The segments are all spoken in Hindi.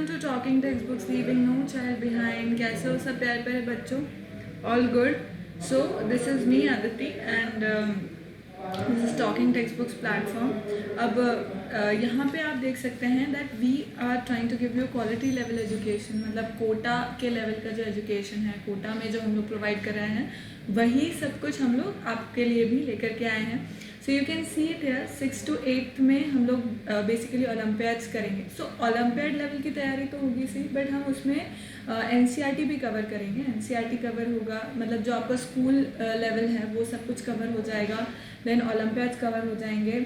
Welcome to talking textbooks leaving no child behind. कैसे हो सब प्यारे प्यारे बच्चों? All good. So this is me Aditi and this is talking textbooks platform. अब यहाँ पे आप देख सकते हैं that we are trying to give you quality level education, मतलब कोटा के लेवल का जो एजुकेशन है, कोटा में जो हम लोग प्रोवाइड कर रहे हैं वही सब कुछ हम लोग आपके लिए भी लेकर के आए हैं। So you can see it here 6 to 8 में हम लोग बेसिकली ओलंपियाड्स करेंगे। सो ओलंपियाड लेवल की तैयारी तो होगी सी, बट हम उसमें एनसीईआरटी भी कवर करेंगे। एनसीईआरटी कवर होगा, मतलब जो आपका स्कूल लेवल है वो सब कुछ कवर हो जाएगा। देन ओलंपियाड्स कवर हो जाएंगे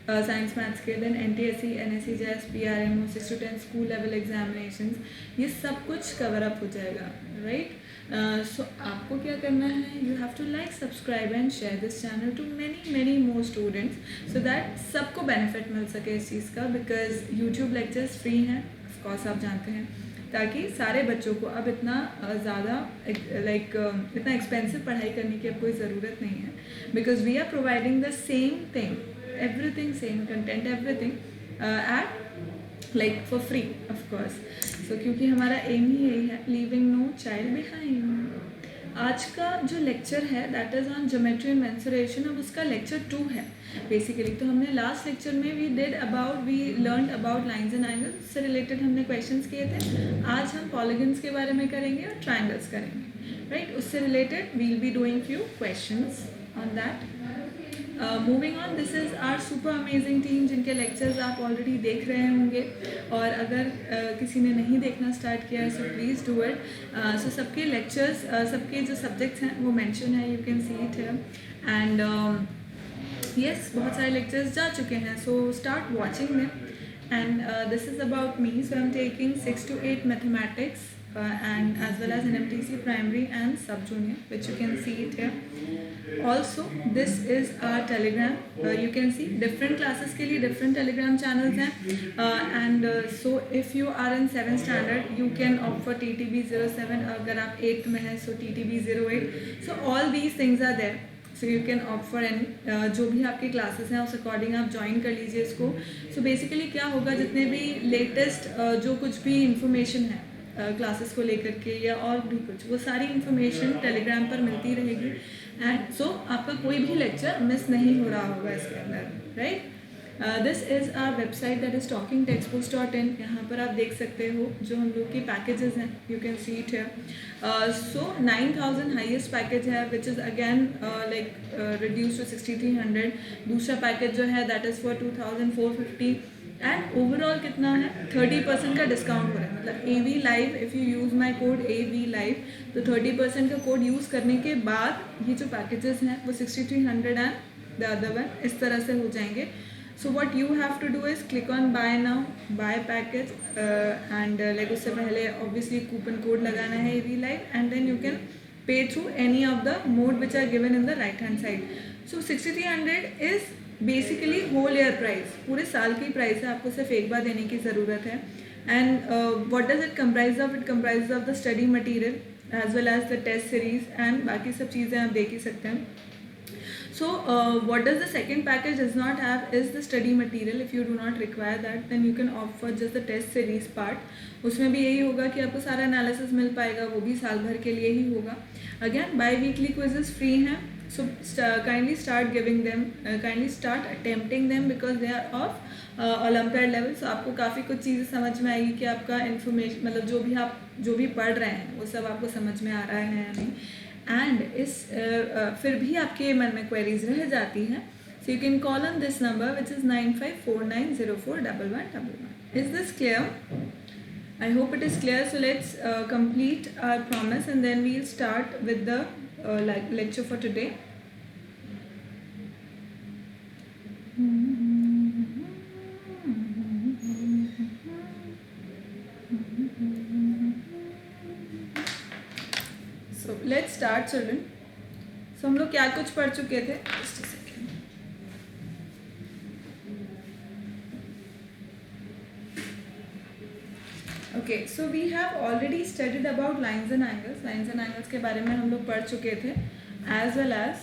साइंस मैथ्स के। Then NTSC, NSC, JS, PRMO, 6 to 10 school level examinations, ये सब कुछ कवर अप हो जाएगा, राइट? सो आपको क्या करना है, you have to like, subscribe and share this channel to many more students so that सबको बेनिफिट मिल सके इस चीज़ का, बिकॉज यूट्यूब लेक्चर्स फ्री हैं, ऑफकोर्स आप जानते हैं, ताकि सारे बच्चों को अब इतना ज़्यादा इतना एक्सपेंसिव पढ़ाई करने की अब कोई ज़रूरत नहीं है, because we are providing the same thing, everything, same content, everything at like for free of course. So क्योंकि हमारा एम ही यही है, लीविंग नो चाइल्ड बिहाइंड। आज का जो लेक्चर है that is on geometry and mensuration. अब उसका लेक्चर 2 है बेसिकली। तो हमने लास्ट लेक्चर में we learn about lines and angles, उससे रिलेटेड हमने क्वेश्चंस किए थे। आज हम पॉलीगन्स के बारे में करेंगे और ट्रायंगल्स करेंगे, राइट? उससे related we will be doing few questions on that. Moving on, this is our super amazing team, जिनके लेक्चर्स आप ऑलरेडी देख रहे होंगे, और अगर किसी ने नहीं देखना स्टार्ट किया है सो प्लीज़ डू इट। सो सबके लेक्चर्स, सबके जो सब्जेक्ट्स हैं वो मेंशन है, you can see it here. And yes, बहुत सारे लेक्चर्स जा चुके हैं, so start watching them. And this is about me, so I am taking 6 to 8 mathematics and as well as NMTC primary and sub junior, which you can see it here. Also this is our telegram, you can see different classes के लिए different telegram channels हैं, and so if you are in 7th standard you can opt for TTB 07, अगर आप 8th में हैं so TTB 08, so all these things are there, so you can opt for any, जो भी आपकी क्लासेस हैं उस अकॉर्डिंग आप ज्वाइन कर लीजिए इसको। so basically क्या होगा, जितने भी लेटेस्ट जो कुछ भी इंफॉर्मेशन है क्लासेस को लेकर के या और भी कुछ, वो सारी इन्फॉर्मेशन टेलीग्राम पर मिलती रहेगी। एंड सो आपका कोई भी लेक्चर मिस नहीं हो रहा होगा इसके अंदर, right? This is our website that is talkingtextbooks.in। यहाँ पर आप देख सकते हो जो हम लोग की पैकेजेस हैं, you can see it here. So 9000 highest package है, which is again reduce to 6300। दूसरा पैकेज जो है that is for 2450। And overall कितना है, 30% का डिस्काउंट हो रहा है, मतलब AV live, if you use my code AV live तो 30% का कोड यूज़ करने के बाद ये जो पैकेजेस हैं वो 6300 एंड द अदर वन इस तरह से हो जाएंगे। So what you have to do is click on buy now, buy package, and like उससे पहले ऑब्वियसली कूपन कोड लगाना है AV live, and then you can pay through any of the mode which are given in the right hand side. So 6300 is basically whole year price, पूरे साल की प्राइस है, आपको सिर्फ एक बार देने की ज़रूरत है। And what does it comprise of? It comprise of the study material as well as the test series and बाकी सब चीज़ें आप देख ही सकते हैं। So what does the second package does not have is the study material. If you do not require that, then you can opt for just the test series part. उसमें भी यही होगा कि आपको सारा एनालिसिस मिल पाएगा, वो भी साल भर के लिए ही होगा। Again by weekly quizzes free हैं, so kindly start giving them, kindly start attempting them because they are of Olympiad level. So आपको काफ़ी कुछ चीज़ें समझ में आएगी कि आपका इन्फॉर्मेशन, मतलब जो भी पढ़ रहे हैं वो सब आपको समझ में आ रहा है या नहीं। एंड इस फिर भी आपके मन में क्वेरीज रह जाती हैं, so you can call on this number which is 9549041111। Is this clear? I hope it is clear. So let's complete our promise and then we'll start with the lecture for today. So let's start children. So हम लोग क्या कुछ पढ़ चुके थे? Just a second. Okay, so we have already studied about lines and angles. Lines and angles के बारे में हम लोग पढ़ चुके थे, as well as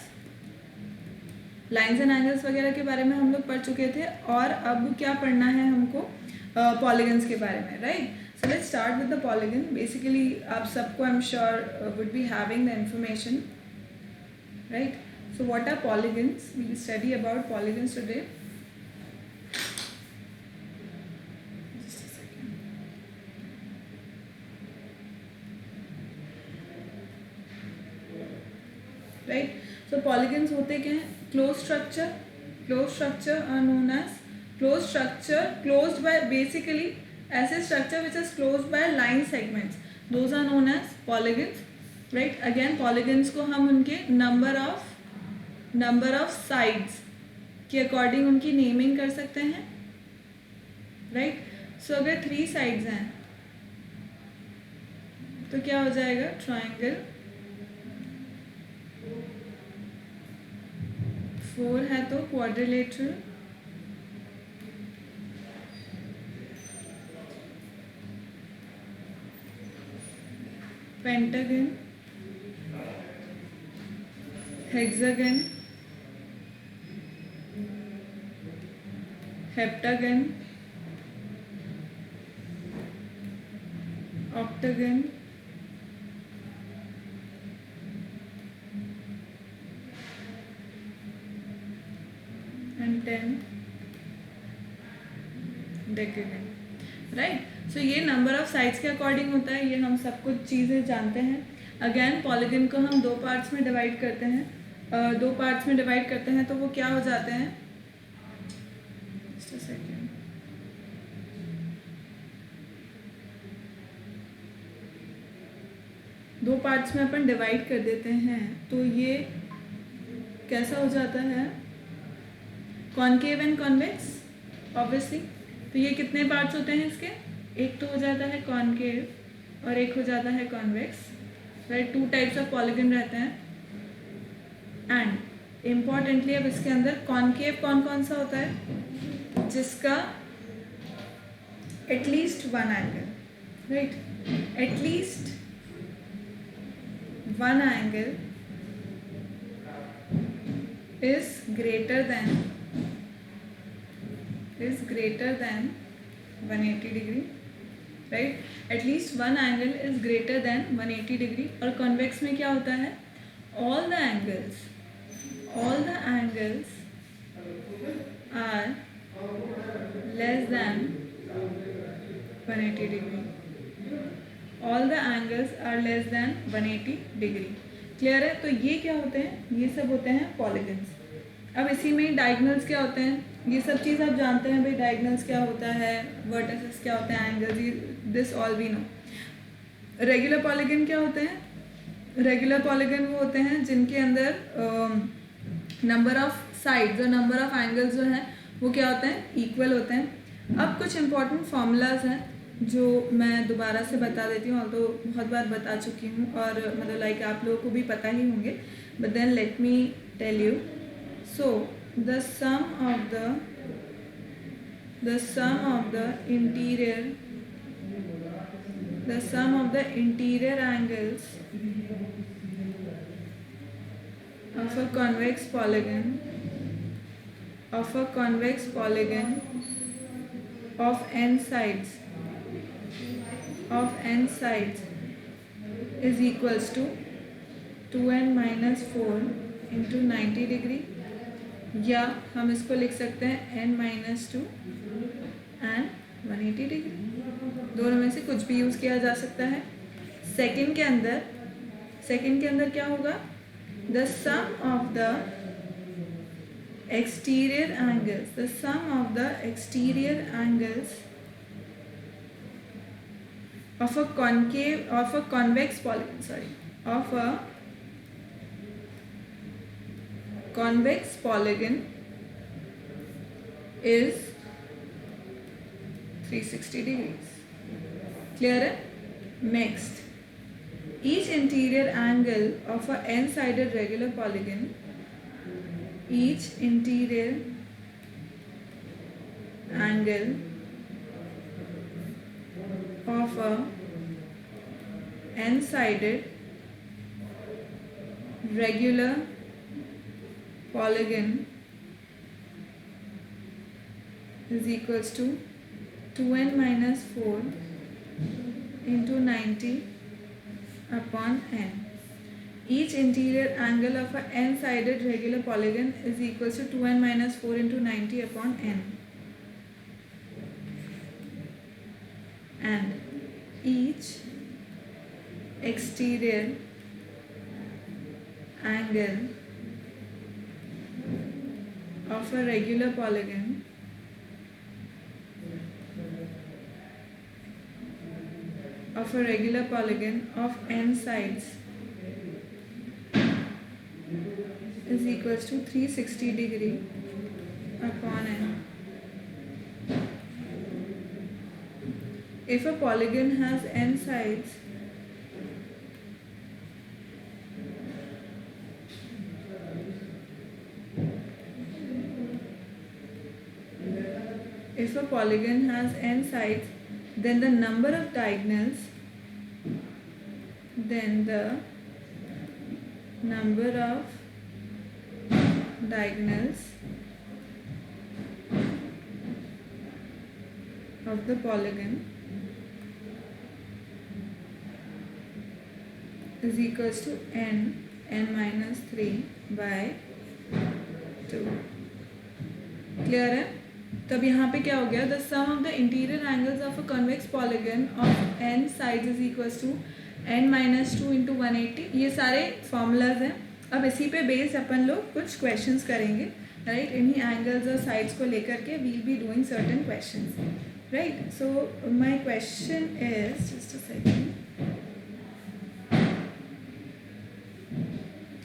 lines and angles वगैरह के बारे में हम लोग पढ़ चुके थे। और अब क्या पढ़ना है हमको? पॉलीगन्स के बारे में, right? let's start with the polygon. Basically आप सबको I'm sure would be having the information, right? So what are polygons? We'll study about polygons today. Just a second. Right? So polygons होते क्या हैं? Closed structure are known as closed structure, closed by basically ऐसे structure which is closed by line segments. Those are known as polygons, right? Again polygons को हम उनके number of sides के अकॉर्डिंग उनकी नेमिंग कर सकते हैं, राइट? सो अगर 3 साइड्स हैं तो क्या हो जाएगा? ट्राइंगल. 4 है तो quadrilateral. Pentagon. Hexagon. Heptagon. Octagon. And 10 decagon, right? So ये नंबर ऑफ साइड्स के अकॉर्डिंग होता है. ये हम सब कुछ चीज़ें जानते हैं. अगेन पॉलीगन को हम 2 पार्ट्स में डिवाइड करते हैं. 2 पार्ट्स में डिवाइड करते हैं तो वो क्या हो जाते हैं? सेकेंड. दो पार्ट्स में अपन डिवाइड कर देते हैं तो ये कैसा हो जाता है? Concave and convex, obviously. तो ये कितने पार्ट्स होते हैं इसके? एक तो हो जाता है कॉनकेव और एक हो जाता है convex, right? 2 types of polygon रहते हैं. एंड इम्पॉर्टेंटली अब इसके अंदर कॉनकेव कौन कौन सा होता है? जिसका at least 1 angle, right? At least 1 angle is greater than 180 degree, right? At least 1 angle is greater than 180 degree. और convex में क्या होता है? all the angles are less than 180 degree. all the angles are less than 180 degree. Clear है? तो ये क्या होते हैं? ये सब होते हैं पॉलीगन्स. अब इसी में डायगोनल्स क्या होते हैं? ये सब चीज़ आप जानते हैं भाई. डायगोनल्स क्या होता है, वर्टिसेस क्या होते हैं, angles, this all we know. Regular polygon क्या होते हैं? रेगुलर पॉलीगन वो होते हैं जिनके अंदर नंबर ऑफ साइड्स और नंबर ऑफ एंगल्स जो हैं वो क्या होते हैं? इक्वल होते हैं. अब कुछ इंपॉर्टेंट फॉर्मूलाज हैं जो मैं दोबारा से बता देती हूँ. तो बहुत बार बता चुकी हूँ और मतलब लाइक आप लोगों को भी पता ही होंगे, but then let me tell you. So the sum of the interior angles of a convex polygon of n sides is equals to 2n minus 4 into 90 degree. या हम इसको लिख सकते हैं n minus 2 and 180 degree. दोनों में से कुछ भी यूज़ किया जा सकता है. सेकंड के अंदर क्या होगा? The sum of the exterior angles of a convex polygon is 360 degrees. Clear है? Next, each interior angle of a n-sided regular polygon of a n-sided regular polygon is equals to 2n minus 4 into 90 upon n. Each interior angle of a n-sided regular polygon is equals to 2n minus 4 into 90 upon n. And each exterior angle of a regular polygon of n sides is equals to 360 degree upon n. If a polygon has n sides, then the number of diagonals of the polygon is equals to n minus 3 by 2. Clear है? तब यहाँ पे क्या हो गया? The sum of the interior angles of a convex polygon of n sides is equals to n minus 2 into 180. ये सारे फॉर्मूलाज हैं. अब इसी पे बेस्ड अपन लोग कुछ क्वेश्चंस करेंगे, राइट? इन्हीं एंगल्स और साइड्स को लेकर के we will be doing certain questions, right? So my question is, just a second.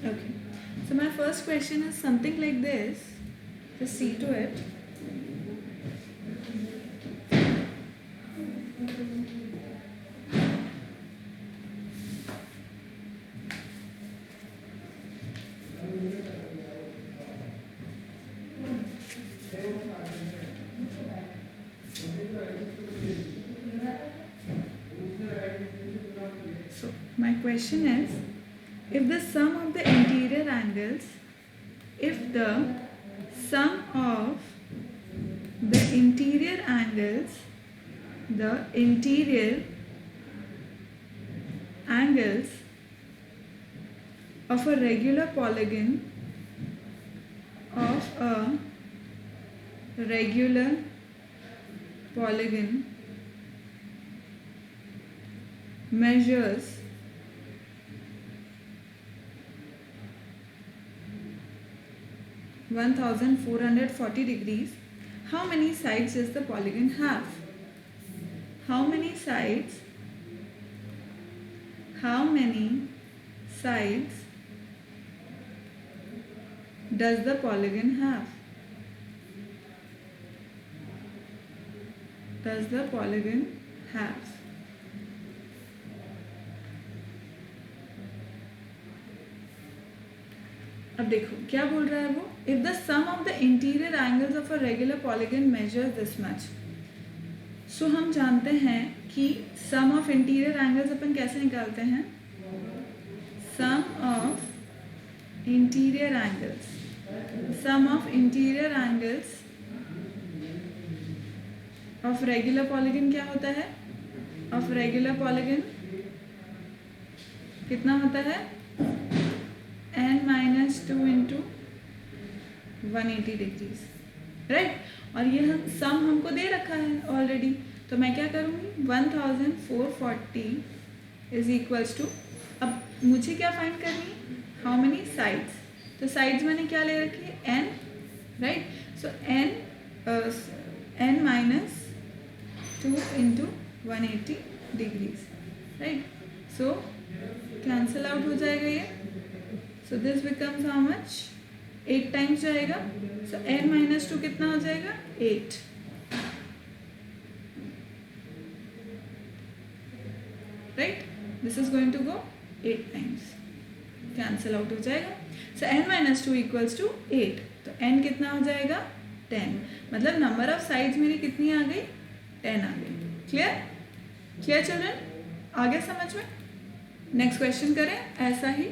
Okay, so my first question is something like this. Just see to it. So my question is, if the sum of the interior angles of a regular polygon measures 1440 degrees, how many sides does the polygon have? How many sides does the polygon have? अब देखो क्या बोल रहा है वो. If the sum of the interior angles of a regular polygon measures this much. So हम जानते हैं कि सम ऑफ इंटीरियर एंगल्स अपन कैसे निकालते हैं? Sum of interior angles of regular polygon क्या होता है? ऑफ रेगुलर पॉलीगन कितना होता है? n minus 2 into 180 degrees, right? और ये सम हमको दे रखा है ऑलरेडी, तो मैं क्या करूँगी? 1440 इज इक्वल्स टू, अब मुझे क्या फाइंड करनी है? How many sides. तो साइड्स मैंने क्या ले रखी है? n, right? So n minus 2 into 180 degrees, right? So cancel out हो जाएगा ये. So this becomes how much? 8 times जाएगा. सो n माइनस 2 कितना हो जाएगा? 8. Right? This is going to go 8 times, cancel out हो जाएगा. So n minus 2 equals to 8. तो n कितना हो जाएगा? 10. मतलब नंबर ऑफ साइड्स मेरी कितनी आ गई? 10 आ गई. Clear children? आ गया समझ में? नेक्स्ट क्वेश्चन करें ऐसा ही.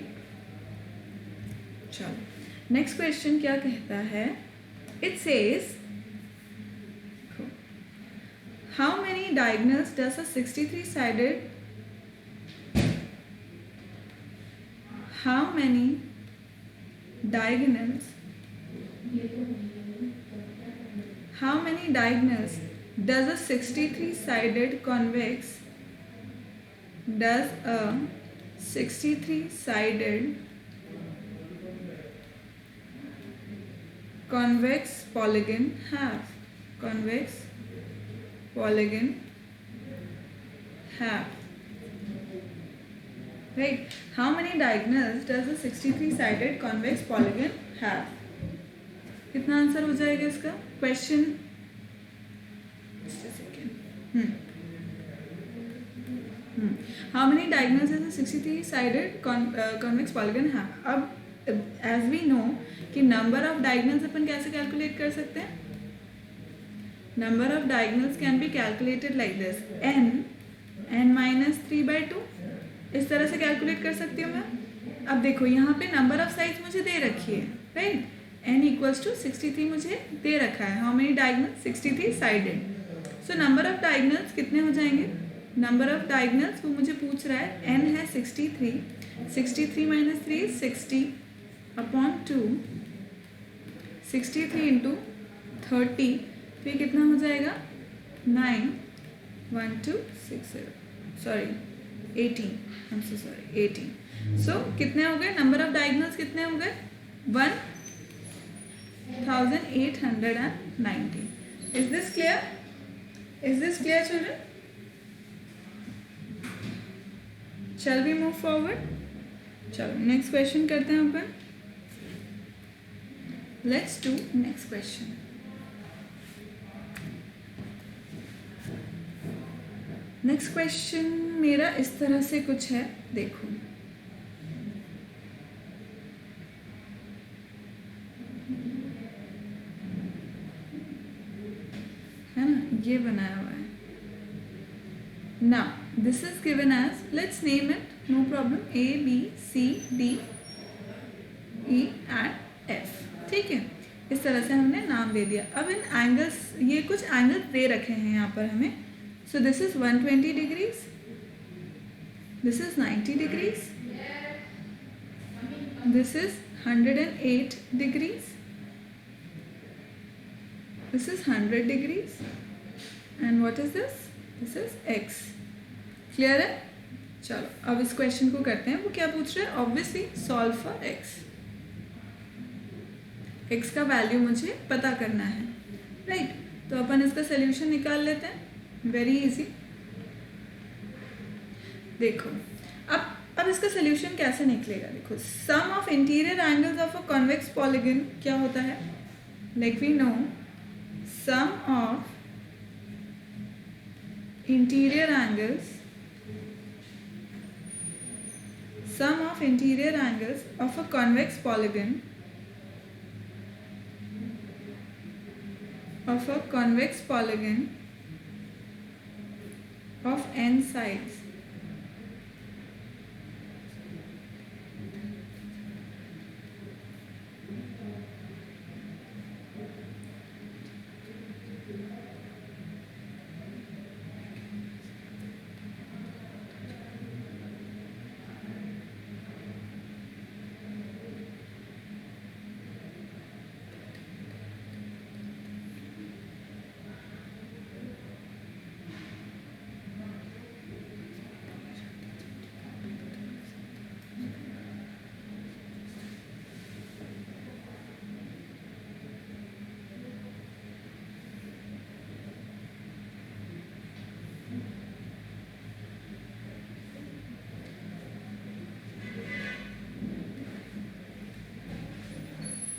चलो नेक्स्ट क्वेश्चन क्या कहता है? It says How many diagonals does a 63-sided How many diagonals does a 63-sided convex polygon have? Right? How many diagonals does a 63-sided convex polygon have? कितना आंसर हो जाएगा इसका question? How many diagonals does a 63-sided convex polygon have? अब as we know कि number of diagonals अपन कैसे calculate कर सकते हैं? Number of diagonals can be calculated like this: n minus 3/2. इस तरह से कैलकुलेट कर सकती हूँ मैं. अब देखो यहाँ पे नंबर ऑफ साइड्स मुझे दे रखी है, राइट? n इक्वल्स टू 63 मुझे दे रखा है. How many diagonals? 63 sided. So number of diagonals कितने हो जाएंगे? नंबर ऑफ डायगोनल्स वो मुझे पूछ रहा है. n है 63. 63 माइनस 3 60 अपॉन 2. 63 इंटू 30. तो ये कितना हो जाएगा? 9 1 2 6 0 sorry 18. I'm so sorry 18. So कितने हो गए? नंबर ऑफ डायगोनल्स कितने हो गए? 1890. Is this clear? Is this clear, children? Shall we move forward? चलो नेक्स्ट क्वेश्चन करते हैं अपन. Let's do next question. Next question मेरा इस तरह से कुछ है, देखो. है ना, ये बनाया हुआ है. Now this is given as, let's name it, no problem, ABCDE and F. ठीक है, इस तरह से हमने नाम दे दिया. अब इन एंगल्स, ये कुछ एंगल्स दे रखे हैं यहाँ पर हमें. So this is 120 degrees, this is 90 degrees, this is 108 degrees, this is 100 degrees, and what is this? This is x. Clear है? चलो अब इस क्वेश्चन को करते हैं. वो क्या पूछ रहे हैं? Obviously solve for x. x का वैल्यू मुझे पता करना है, राइट? तो अपन इसका सोल्यूशन निकाल लेते हैं. Very easy. देखो अब इसका सोल्यूशन कैसे निकलेगा? देखो, sum of interior angles of a convex polygon क्या होता है? Like we know, sum of interior angles of a convex polygon of n sides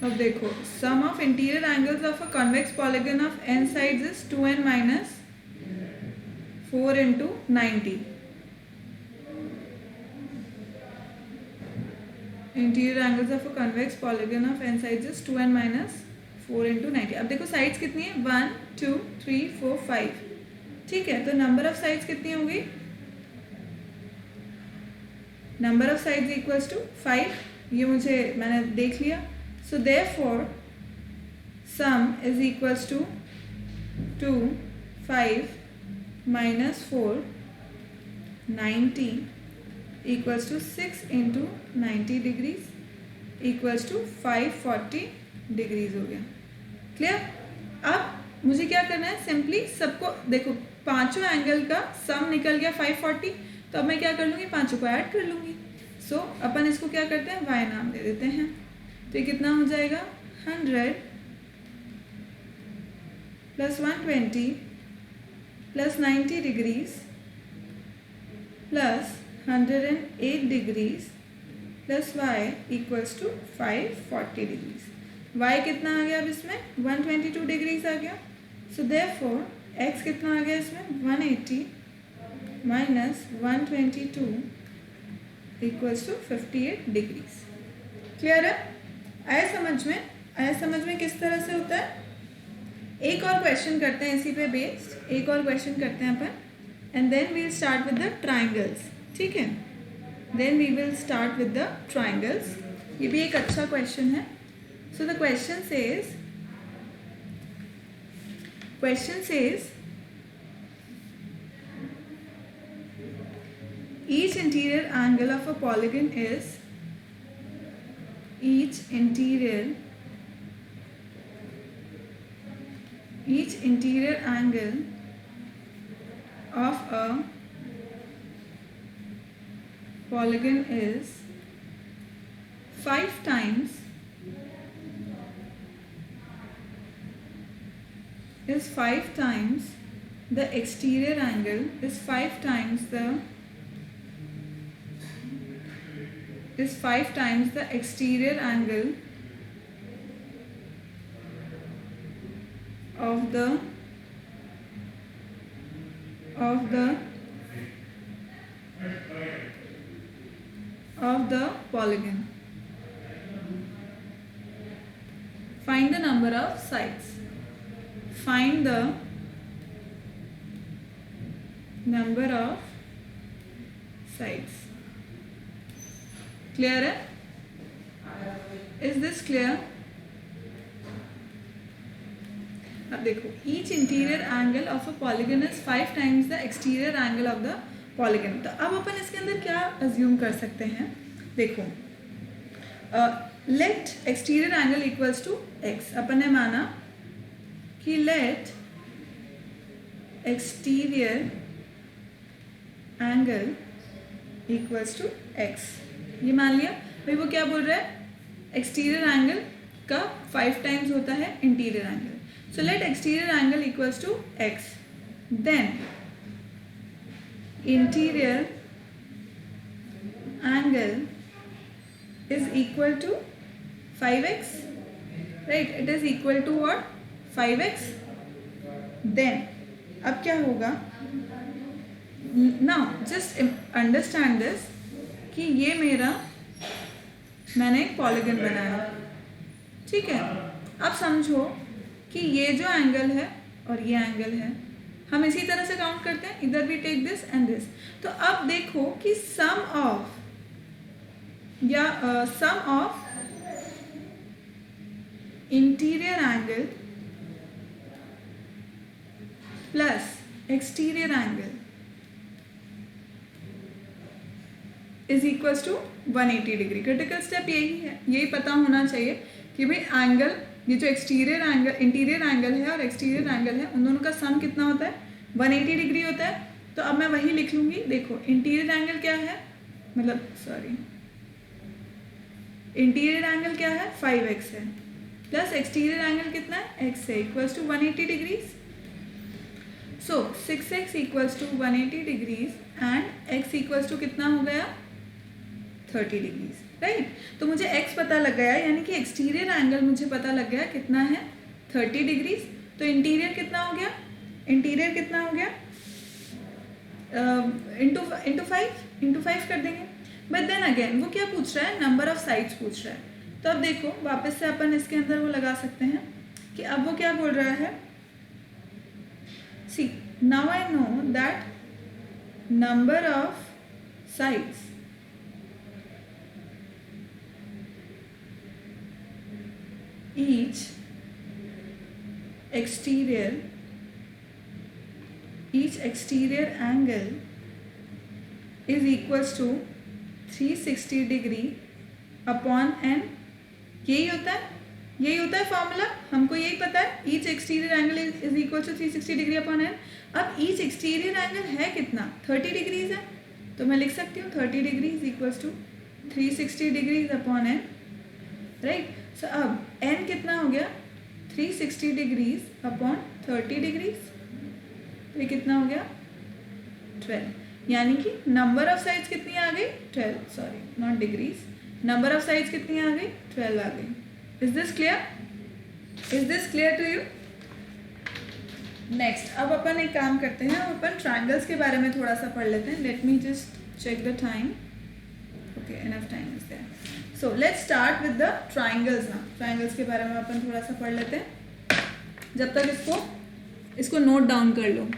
अब देखो, sum of interior angles of a convex polygon of n sides is 2n minus 4 into 90. Interior angles of a convex polygon of n sides is 2n minus 4 into 90. अब देखो साइड्स कितनी है? 1 2 3 4 5. ठीक है, तो नंबर ऑफ साइड्स कितनी होगी? Number of sides equals to 5. ये मैंने देख लिया. So therefore sum is equals to 2 5 -4 90 equals to 6 into 90 degrees equals to 540 degrees हो गया। क्लियर? अब मुझे क्या करना है, सिंपली सबको देखो, पांचों एंगल का सम निकल गया 540, तो अब मैं क्या कर लूँगी, पांचों को ऐड कर लूँगी। सो अपन इसको क्या करते हैं, y नाम दे देते हैं। तो ये कितना हो जाएगा, 100 plus 120 plus 90 degrees plus 108 degrees plus y equals to 540 degrees. y कितना आ गया अब इसमें, 122 डिग्रीज आ गया। सो देयरफॉर x कितना आ गया इसमें, 180 minus 122 equals to 58 degrees. Clear है? आया समझ में? आया समझ में किस तरह से होता है? एक और क्वेश्चन करते हैं इसी पे बेस्ड, एक और क्वेश्चन करते हैं अपन, and then we will start with the triangles. ठीक है, then we will start with the triangles. ये भी एक अच्छा क्वेश्चन है। So the question says each interior angle of a polygon is each interior angle of a polygon is 5 times the exterior angle is 5 times the exterior angle of the polygon. Find the number of sides. Find the number of sides. Clear है? Is this clear? अब देखो, each interior angle of a polygon is 5 times the exterior angle of the polygon. तो अब अपन इसके अंदर क्या assume कर सकते हैं? देखो, let exterior angle equals to x. अपन ने माना कि let exterior angle equals to x. ये मान लिया भाई। वो क्या बोल रहा है, एक्सटीरियर एंगल का 5 टाइम्स होता है interior angle. So let exterior angle equals to x, then interior angle is equal to 5x, right? It is equal to what, 5x। देन अब क्या होगा, नाउ जस्ट अंडरस्टैंड दिस कि ये मैंने एक पॉलीगन बनाया, ठीक है? अब समझो कि ये जो एंगल है और ये एंगल है, हम इसी तरह से काउंट करते हैं, इधर भी टेक दिस एंड दिस। तो अब देखो कि sum of interior angle plus exterior angle is equals to 180 degree. Critical step यही है, यही पता होना चाहिए कि भाई एंगल, ये जो इंटीरियर एंगल है और एक्सटीरियर एंगल है, उन दोनों का सम कितना होता है, 180 डिग्री होता है। तो अब मैं वही लिख लूंगी। देखो, इंटीरियर एंगल क्या है, इंटीरियर एंगल क्या है, 5x है, प्लस एक्सटीरियर एंगल कितना है, x है, equals to 180 degrees. So 6x equals to 180 degrees and x equals to कितना हो गया, 30 डिग्रीज, राइट? तो मुझे x पता लग गया, यानी कि एक्सटीरियर एंगल मुझे पता लग गया कितना है, 30 डिग्रीज। तो इंटीरियर कितना हो गया, इंटू 5 कर देंगे। बट देन अगेन वो क्या पूछ रहा है, नंबर ऑफ साइड्स पूछ रहा है। तो अब देखो, वापस से अपन इसके अंदर वो लगा सकते हैं कि अब वो क्या बोल रहा है, see now I know that number of sides each exterior each exterior angle is equals to 360 degree upon n. यही होता है फॉर्मूला, हमको यही पता है. Each exterior angle is equal to 360 degree upon n. अब ईच एक्सटीरियर एंगल है कितना? 30 डिग्रीज है, तो मैं लिख सकती हूँ 30 degree is equals to 360 degrees upon n, right. So अब n कितना हो गया? 360 डिग्रीज अपॉन 30 डिग्रीज, तो ये कितना हो गया? 12. यानी कि नंबर ऑफ साइड्स कितनी आ गई? 12. Sorry, not degrees. Number of sides कितनी आ गई? 12 आ गई. Is this clear? Is this clear to you? Next, अब अपन एक काम करते हैं, अब अपन ट्रायंगल्स के बारे में थोड़ा सा पढ़ लेते हैं. Let me just check the time. Okay, enough time is there. So let's start with the triangles ना. ट्रायंगल्स के बारे में अपन थोड़ा सा पढ़ लेते हैं. जब तक इसको नोट डाउन कर लो.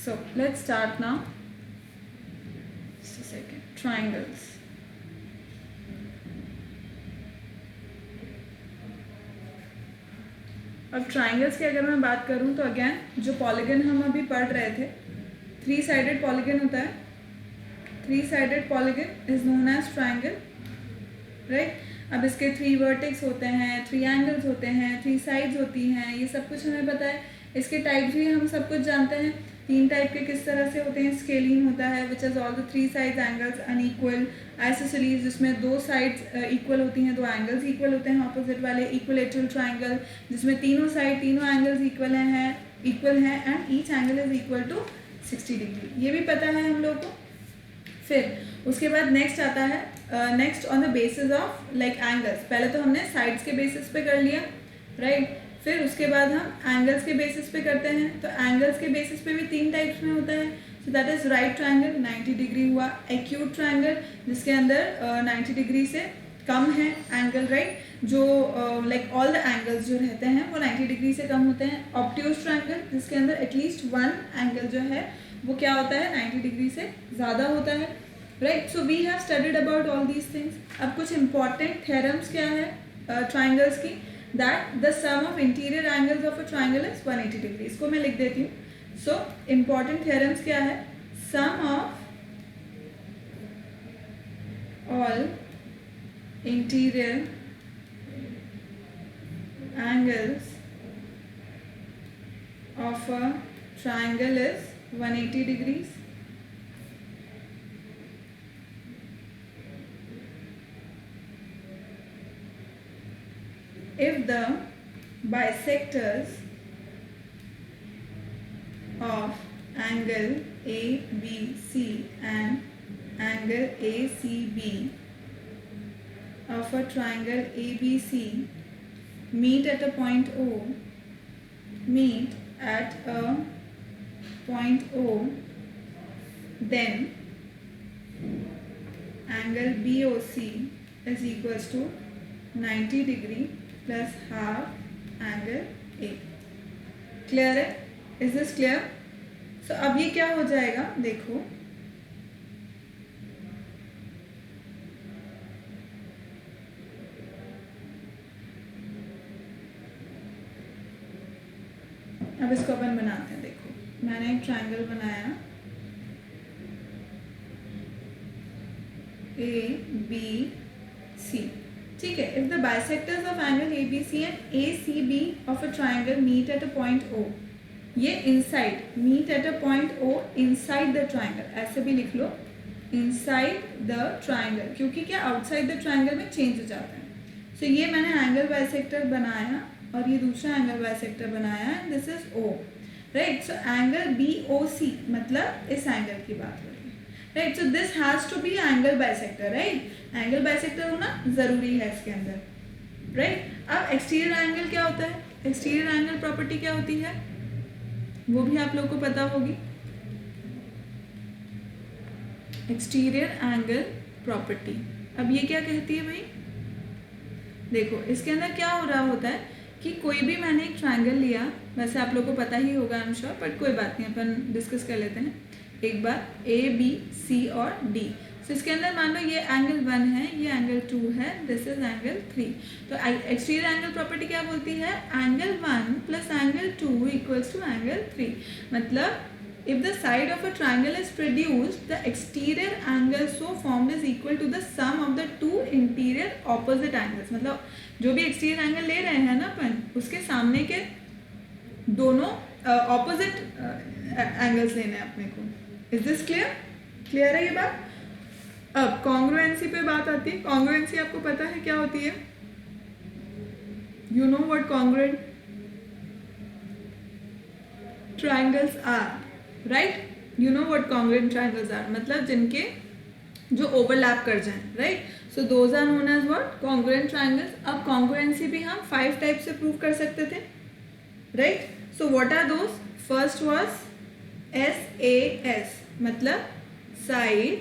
So let's start now. Just a second. Triangles. अब ट्राइंगल्स की अगर मैं बात करूं तो अगेन जो पॉलीगन हम अभी पढ़ रहे थे, 3 साइडेड पॉलीगन होता है. 3 sided polygon is known as triangle, right. अब इसके 3 वर्टेक्स होते हैं, 3 एंगल्स होते हैं, 3 साइड्स होती हैं, ये सब कुछ हमें पता है. इसके टाइप्स भी हम सब कुछ जानते हैं. 3 टाइप के किस तरह से होते हैं. स्केलिन होता है which is all the 3 sides angles unequal. Isosceles जिसमें 2 साइड्स इक्वल होती हैं, 2 एंगल्स इक्वल होते हैं ऑपोजिट वाले. इक्विलेटरल ट्राइंगल जिसमें तीनों साइड तीनों एंगल्स इक्वल हैं and each angle is equal to 60 degree. ये भी पता है हम लोग को. फिर उसके बाद नेक्स्ट आता है, next on the basis of like angles. पहले तो हमने साइड्स के बेसिस पे कर लिया, राइट. फिर उसके बाद हम एंगल्स के बेसिस पे करते हैं. तो एंगल्स के बेसिस पे भी 3 टाइप्स में होता है. So that is right triangle 90 degree हुआ. एक्यूट ट्रायंगल जिसके अंदर 90 डिग्री से कम है एंगल, राइट. जो लाइक ऑल द एंगल्स जो रहते हैं वो 90 डिग्री से कम होते हैं. ऑब्ट्यूज ट्रायंगल जिसके अंदर एटलीस्ट 1 एंगल जो है वो क्या होता है? 90 डिग्री से ज़्यादा होता है, right. So we have studied about all these things. अब कुछ इंपॉर्टेंट थ्योरम्स क्या है ट्रायंगल्स की. that the sum of interior angles of a triangle is 180 degree. इसको मैं लिख देती हूँ. So important theorems क्या है? Sum of all interior angles of a triangle is 180 degrees. If the bisectors of angle ABC and angle ACB of a triangle ABC meet at a point O, then angle BOC is equals to 90 degree plus half angle A. Clear है? Is this clear? सो अब ये क्या हो जाएगा देखो. अब इसको अपन बनाते हैं. देखो मैंने एक ट्रायंगल बनाया ABC, ठीक है. If the bisectors of angle ABC and ACB of a triangle meet at a point O, ये inside meet at a point O inside the triangle, ऐसे भी लिख लो इनसाइड द ट्रायंगल, क्योंकि क्या आउटसाइड द ट्रायंगल में चेंज हो जाता है. सो ये मैंने एंगल बाइसेक्टर बनाया और ये दूसरा एंगल बाइसेक्टर बनाया and this is O. Right. So angle BOC मतलब इस एंगल की बात हो रही है. Right. So this has to be angle bisector. Right. Angle bisector होना जरूरी है इसके अंदर. राइट. अब एक्सटीरियर एंगल क्या होता है? एक्सटीरियर एंगल प्रॉपर्टी क्या होती है वो भी आप लोग को पता होगी. एक्सटीरियर एंगल प्रॉपर्टी अब ये क्या कहती है भाई? देखो इसके अंदर क्या हो रहा होता है कि कोई भी मैंने एक ट्रायंगल लिया, वैसे आप लोग को पता ही होगा आई एम श्योर, बट कोई बात नहीं, अपन डिस्कस कर लेते हैं एक बार. ABC और D. तो इसके अंदर मान लो ये एंगल 1 है, ये एंगल 2 है, दिस इज एंगल 3. तो एक्सटीरियर एंगल प्रॉपर्टी क्या बोलती है? Angle 1 plus angle 2 equals to angle 3. मतलब if the side of a triangle is produced, the exterior angle so formed is equal to the sum of the two interior opposite angles. मतलब जो भी exterior angle ले रहे हैं ना अपन, उसके सामने के दोनों opposite angles लेने हैं अपने को. Is this clear? Clear है ये बात? अब congruency पे बात आती है. Congruency आपको पता है क्या होती है? You know what congruent triangles are, right? You know what congruent triangles are. मतलब जिनके जो overlap कर जाएं, right? So those are known as what? Congruent triangles. अब congruency भी हम 5 टाइप से प्रूव कर सकते थे, right? So what are those? First was SAS मतलब side,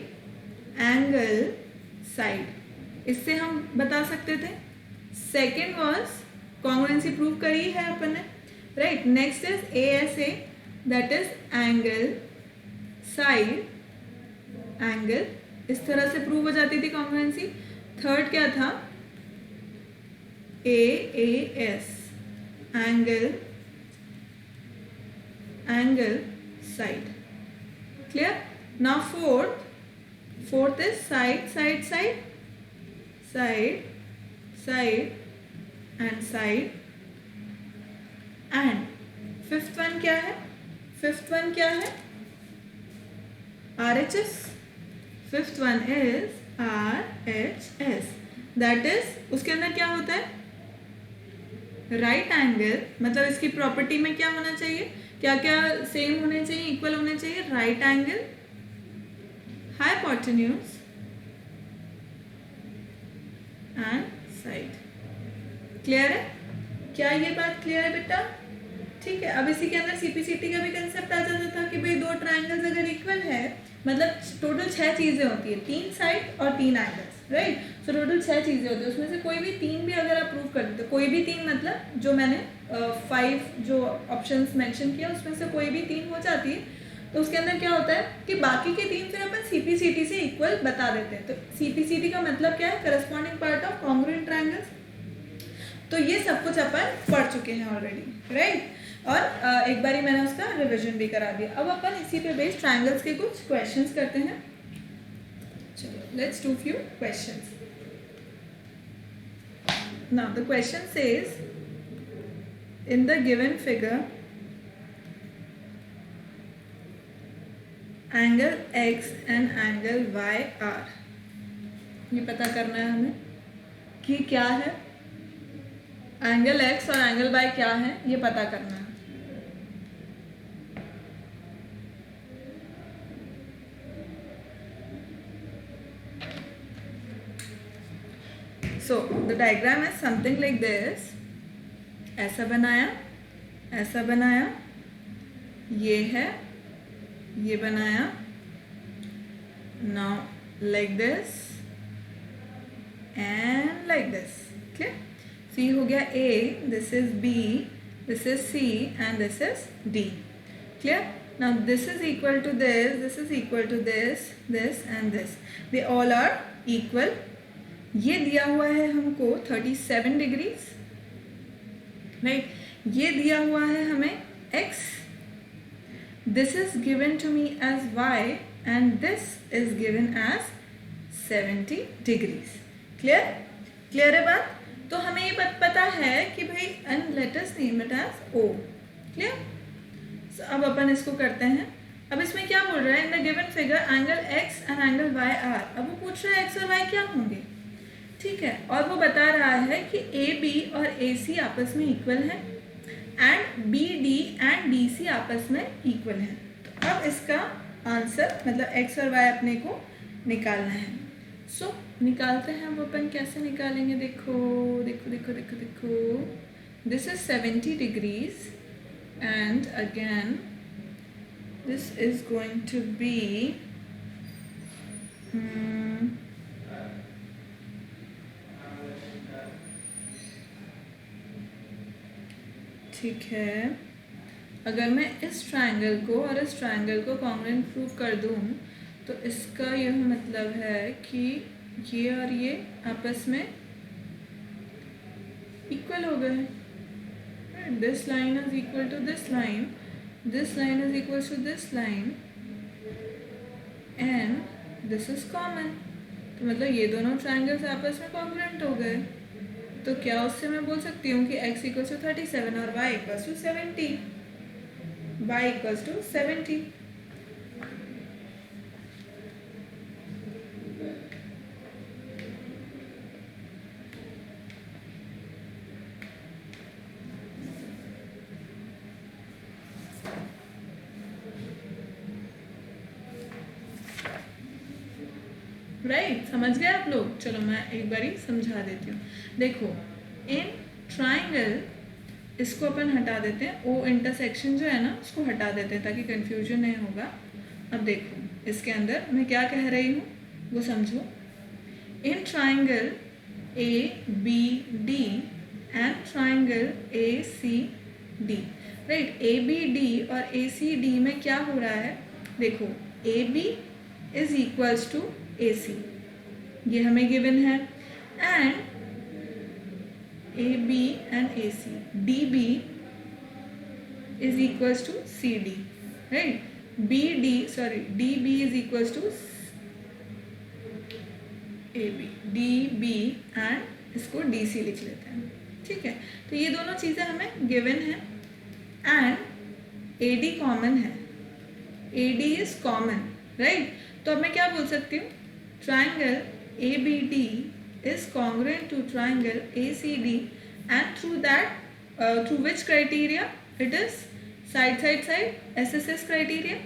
angle, side. इससे हम बता सकते थे. Second was congruency प्रूव करी है अपन ने, right? Next is ASA, that is angle, side, angle. इस तरह से प्रूव हो जाती थी congruency. थर्ड क्या था? AAS, angle, angle, side. Clear? Now fourth is side, side, side, side, side and side. And fifth one क्या है? Fifth one क्या है? RHS. Fifth one is RHS. That is उसके अंदर क्या होता है? Right angle. मतलब इसकी प्रॉपर्टी में क्या होना चाहिए? क्या क्या सेम होने चाहिए, इक्वल होने चाहिए? Right angle, hypotenuse and side. Clear है? क्या ये बात क्लियर है बेटा? ठीक है. अब इसी के अंदर CPCT का भी कंसेप्ट आ जाता था कि भाई दो ट्राइंगल्स अगर इक्वल है, मतलब टोटल 6 चीजें होती है, 3 साइड और 3 एंगल्स, राइट? सो टोटल 6 चीजें होती है, उसमें से कोई भी 3 भी अगर आप प्रूव कर देते, कोई भी 3 मतलब जो मैंने 5 जो ऑप्शंस मेंशन किया उसमें से कोई भी 3 हो जाती है, तो उसके अंदर क्या होता है कि बाकी के 3 फिर अपन CPCT से इक्वल बता देते हैं. तो CPCT का मतलब क्या है? Corresponding part of congruent triangles. तो ये सब कुछ अपन पढ़ चुके हैं ऑलरेडी, राइट? और एक बारी मैंने उसका रिवीजन भी करा दिया. अब अपन इसी पे बेस्ड ट्रायंगल्स के कुछ क्वेश्चंस करते हैं. चलो let's do few questions. Now the question says in the given figure angle X and angle Y are. ये पता करना है हमें कि क्या है एंगल X और एंगल Y क्या है, ये पता करना है. So the diagram is something like this. ऐसा बनाया, ऐसा बनाया, ये है, ये बनाया. Now like this and like this. Clear? C हो गया A, this is B, this is C and this is D. Clear? Now this is equal to this is equal to this and this. They all are equal. ये दिया हुआ है हमको 37 डिग्रीज, राइट? ये दिया हुआ है हमें X. This is given to me as Y and this is given as 70 degrees. Clear? Clear है बात? तो हमें ये पता है कि भाई and let us name it as O. Clear? So अब अपन इसको करते हैं. अब इसमें क्या बोल रहा है? In the given figure angle X and angle Y are. अब वो पूछ रहा है X और Y क्या होंगे, ठीक है? और वो बता रहा है कि AB और AC आपस में इक्वल है and B D and D C आपस में इक्वल है। तो अब इसका आंसर मतलब एक्स और वाई अपने को निकालना है। सो निकालते हैं हम अपन कैसे निकालेंगे, देखो देखो देखो देखो देखो, this is 70 degrees and again this is going to be ठीक है, अगर मैं इस ट्रायंगल को और इस ट्रायंगल को कॉन्ग्रुएंट प्रूव कर दूँ तो इसका यह मतलब है कि ये और ये आपस में इक्वल हो गए। This line is equal to this line, this line is equal to this line and this is common. तो मतलब ये दोनों ट्रायंगल्स आपस में कॉन्ग्रुएंट हो गए। तो क्या उससे मैं बोल सकती हूँ कि x इक्वल्स टू 37 और y equals to 70, y equals to 70। Right, समझ गए आप लोग? चलो मैं एक बारी समझा देती हूँ। देखो इन ट्राइंगल इसको अपन हटा देते हैं, ओ इंटरसेक्शन जो है ना उसको हटा देते हैं ताकि कंफ्यूजन नहीं होगा। अब देखो इसके अंदर मैं क्या कह रही हूँ वो समझो। In triangle A B D and triangle A C D, right, A B D और ए सी डी में क्या हो रहा है, देखो A B is equals to A C, ये हमें गिवन है, and A B and A C, D B is equals to C D, right, B D sorry D B is equals to A B, D B and इसको डी सी लिख लेते हैं, ठीक है। तो ये दोनों चीज़ें हमें गिवन है एंड ए डी कॉमन है, A D is common, right. तो अब मैं क्या बोल सकती हूँ, triangle ABD is congruent to triangle ACD and through that through which criteria, it is side side side SSS criteria.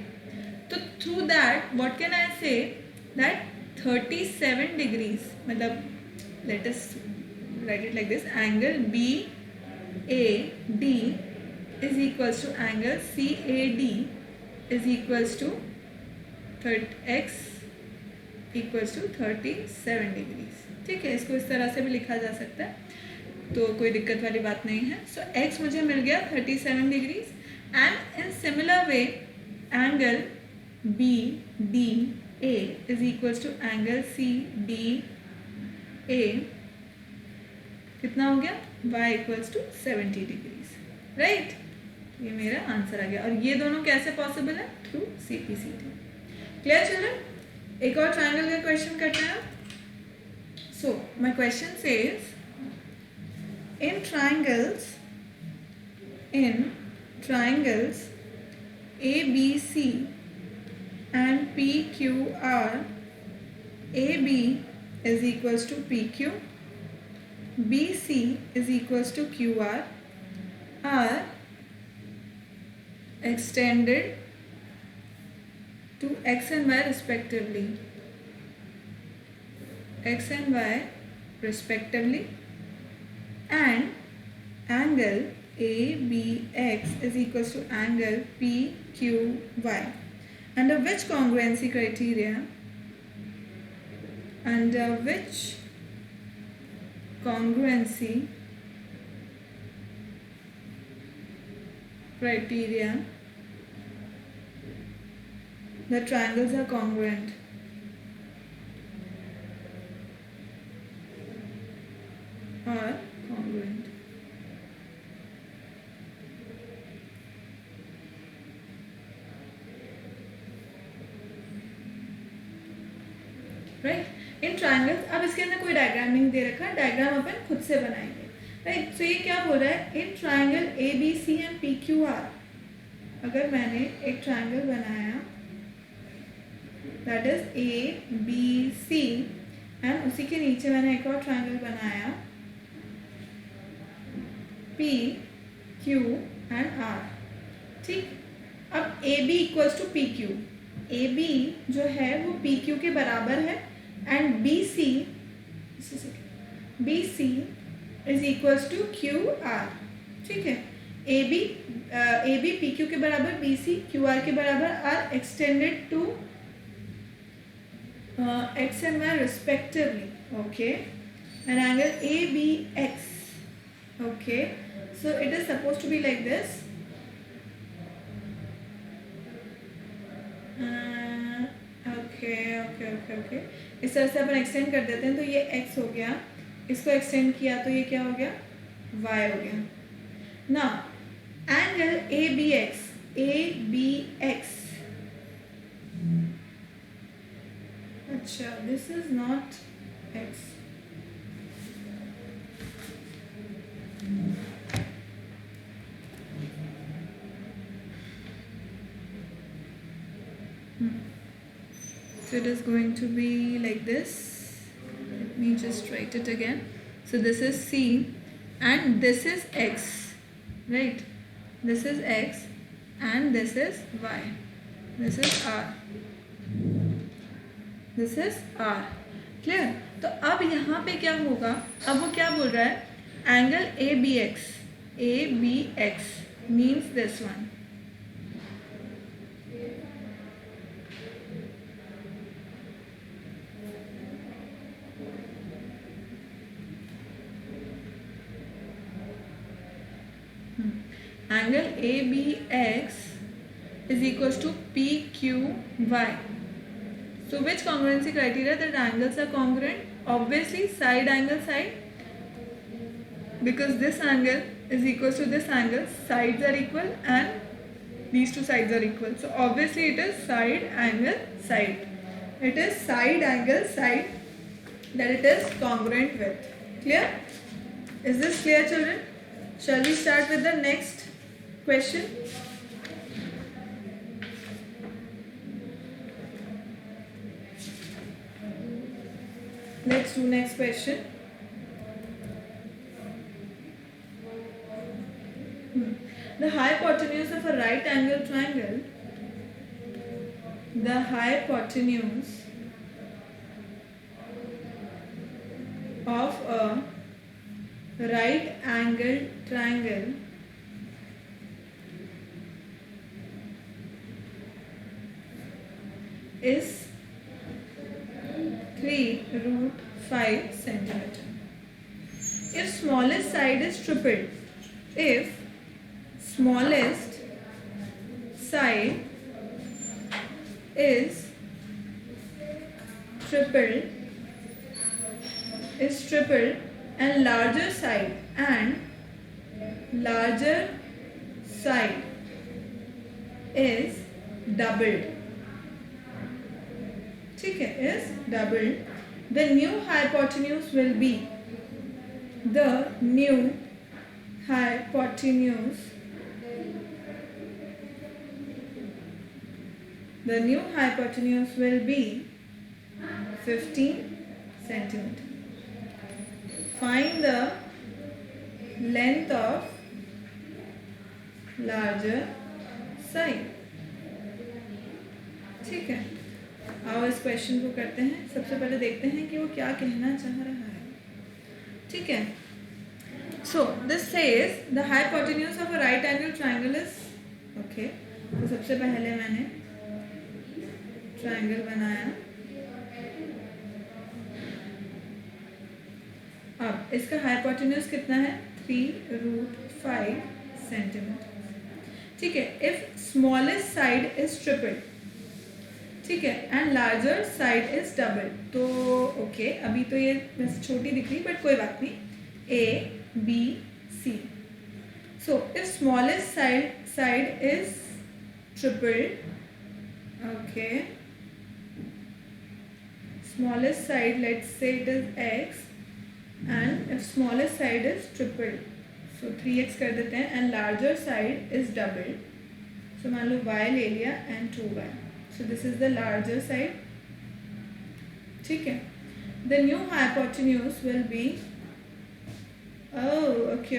So through that what can I say, that 37 degrees मतलब let us write it like this, angle BAD is equals to angle CAD is equals to x equals to 37 degrees, ठीक है। इसको इस तरह से भी लिखा जा सकता है, तो कोई दिक्कत वाली बात नहीं है। सो x मुझे मिल गया 37 degrees and in similar way angle B D A is equals to angle C D A कितना हो गया, y equals to 70 degrees, right. ये मेरा आंसर आ गया। और ये दोनों कैसे पॉसिबल है, through C P C T. Clear children? एक और ट्रायंगल का क्वेश्चन करते हैं। So my question says in triangles A B C and P Q R, A B is equals to P Q, B C is equals to Q R extended to x and y respectively, x and y respectively, and angle ABX is equals to angle PQY, under which congruency criteria, under which congruency criteria the triangles are congruent. Are congruent. Right, in triangles, अब इसके अंदर कोई डायग्राम नहीं दे रखा है, डायग्राम अपन खुद से बनाएंगे, राइट। सो ये क्या बोल रहा है, in triangle A B C and P Q R, अगर मैंने एक ट्रायंगल बनाया that is A B C and उसी के नीचे मैंने एक और ट्रायंगल बनाया पी क्यू एंड आर. ठीक. अब A B equals to P Q. A B जो है वो पी क्यू के बराबर है and B C is equals to Q R. ठीक है. ए बी पी क्यू के बराबर, बी सी क्यू आर के बराबर are extended to X and Y respectively. Okay. An angle A B X. Okay. So it is suppose to be like this. Okay. इस तरह से अपन एक्सटेंड कर देते हैं. तो ये x हो गया, इसको एक्सटेंड किया तो ये क्या हो गया, y हो गया. ना एंगल ए बी एक्स. अच्छा, this is not x. So it is going to be like this. Let me just write it again. So this is C and this is X, right? This is X and this is Y. This is R. This is R. Clear? तो अब यहाँ पे क्या होगा, अब वो क्या बोल रहा है, angle A B X means this one. Angle ABX is equals to PQY. So which congruency criteria that angles are congruent? Obviously side angle side, because this angle is equals to this angle, sides are equal and these two sides are equal. So obviously it is side angle side. It is side angle side that it is congruent with. Clear? Is this clear, children? Shall we start with the next question? Let's do next question. The hypotenuse of a right angle triangle, the hypotenuse of a right angled triangle is 3√5 centimeter. If smallest side is tripled, if smallest side is tripled and larger side is doubled. ठीक है, is doubled. The new hypotenuse will be, the new hypotenuse will be 15 centimeter. Find the length of larger side. ठीक है, आओ इस क्वेश्चन को करते हैं. सबसे पहले देखते हैं कि वो क्या कहना चाह रहा है. ठीक है. So this says the hypotenuse of a right angle triangle is, okay. तो सबसे पहले मैंने ट्रायंगल बनाया. अब इसका हाइपोटेन्यूज कितना है, 3√5 सेंटीमीटर. ठीक है. If smallest side is triple, ठीक है, and larger side is double. तो ओके, अभी तो ये वैसे छोटी दिख रही बट कोई बात नहीं. A B C. So if smallest side is triple, okay, smallest side, let's say it is x, and if smallest side is tripled, so 3x कर देते हैं, and larger side is doubled, so मान लो y ले लिया and 2y, so this is the larger side. ठीक है. The new hypotenuse will be, oh okay,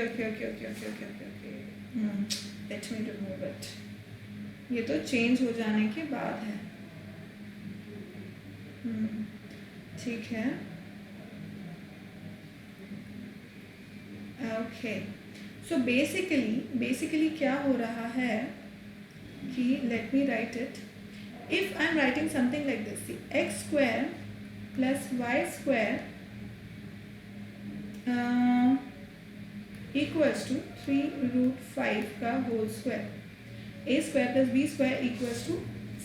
let me remove it. ये तो चेंज हो जाने के बाद है. ठीक है. ओके. सो बेसिकली क्या हो रहा है कि let me write it. If I am writing something like this, x square plus y square equals to 3√5 का whole square. A square plus b square equals to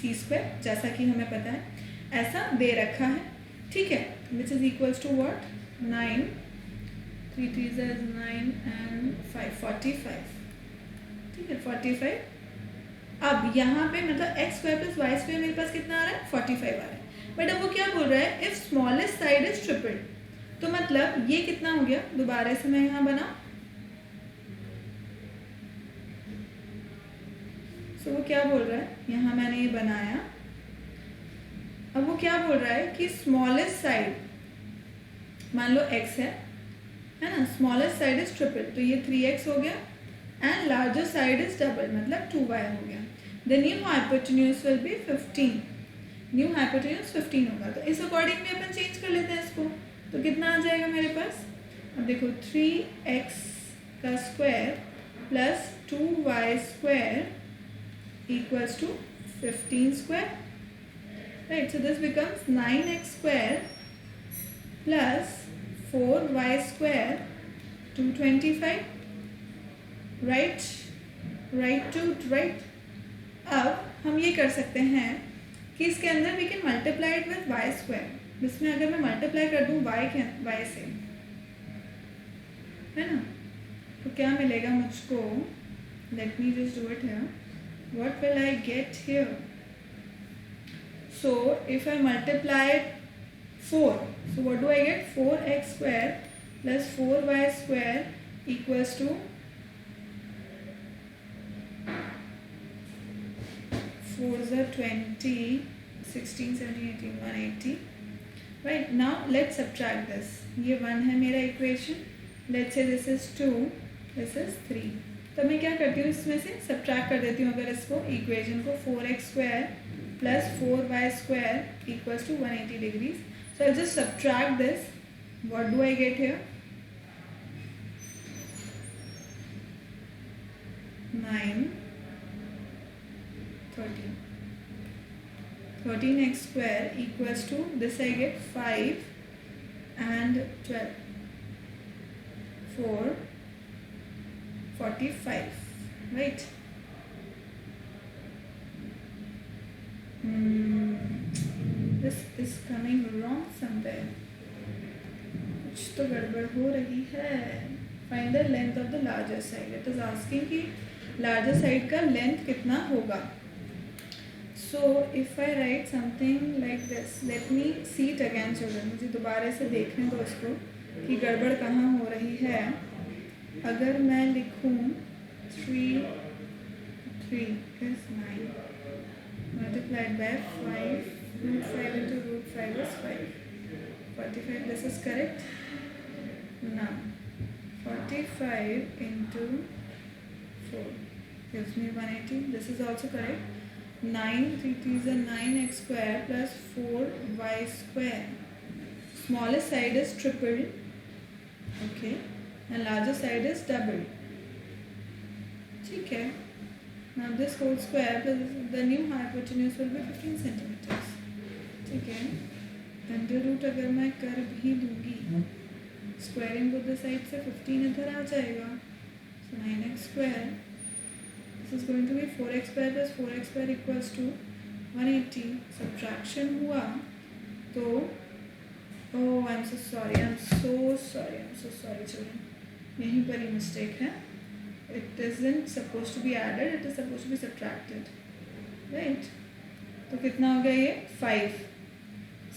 c square, जैसा कि हमें पता है ऐसा दे रखा है. ठीक है. Which is equals to what? 9, 3 3 is 9 and 5, 45. ठीक है, 45. अब यहाँ पे मतलब x square plus y square मेरे पास कितना आ रहा है? 45 आ रहा है. बट अब वो क्या बोल रहा है? If smallest side is triple. तो मतलब ये कितना हो गया? दोबारा से मैं यहाँ बना. सो वो क्या बोल रहा है? यहाँ मैंने ये बनाया. अब वो क्या बोल रहा है कि स्मॉलेस्ट साइड, मान लो x है ना, स्मॉलेस्ट साइड इज ट्रिपल, तो ये 3x हो गया. And larger side is double, मतलब 2y हो गया. The new hypotenuse will be 15. New hypotenuse 15 होगा. तो इस अकॉर्डिंग में अपन चेंज कर लेते हैं इसको. तो कितना आ जाएगा मेरे पास? अब देखो 3x का square plus 2y square equals to 15 square. Right, so this becomes 9x square plus 4y square 225. Right. अब हम ये कर सकते हैं कि इसके अंदर we can multiply it with y square. जिसमें अगर मैं मल्टीप्लाई कर दूँ y से, है ना, तो क्या मिलेगा मुझको? Let me just do it here. What will I get here? So if I multiply 4, so what do I get? 4x square plus 4y square equals to 4 is 20, 16, 17, 18, 180. Right, now let's subtract this. ये 1 है मेरा equation. Let's say this is 2, this is 3. तो मैं क्या करती हूँ, इसमें से सब्ट्रैक्ट कर देती हूँ अगर इसको, इक्वेशन को. 4x square plus 4y square equals to 180 degrees. So I just subtract this. What do I get here? 9, 13. 13x square equals to this. I get 5 and 12, 4, 45. Right. This is coming wrong somewhere. कुछ तो गड़बड़ हो रही है. Find the length of the larger side. It is asking कि larger side का length कितना होगा. So if I write something like this, let me see it again children. मुझे दोबारा से देखने दो इसको कि गड़बड़ कहाँ हो रही है. अगर मैं लिखूँ 3 is 9 multiplied by 5, √5 into √5 is 5. 45, this is correct. Now 45 into 4 gives me 180. This is also correct. 9, 3 is 9x square plus 4y square. Smallest side is triple. Okay. And larger side is double. ठीक है. Now this whole square plus the new hypotenuse will be 15 centimeters. ठीक है. अंडर रूट अगर मैं कर भी दूंगी, स्क्वायरिंग को द साइड से 15 इधर आ जाएगा. So 9x square. This is going to be 4x square plus 4x square equals to 180. Subtraction हुआ तो I'm so sorry children. यहीं पर ही मिस्टेक है. It isn't supposed to be added, it is supposed to be subtracted. Right? तो कितना हो गया ये? 5.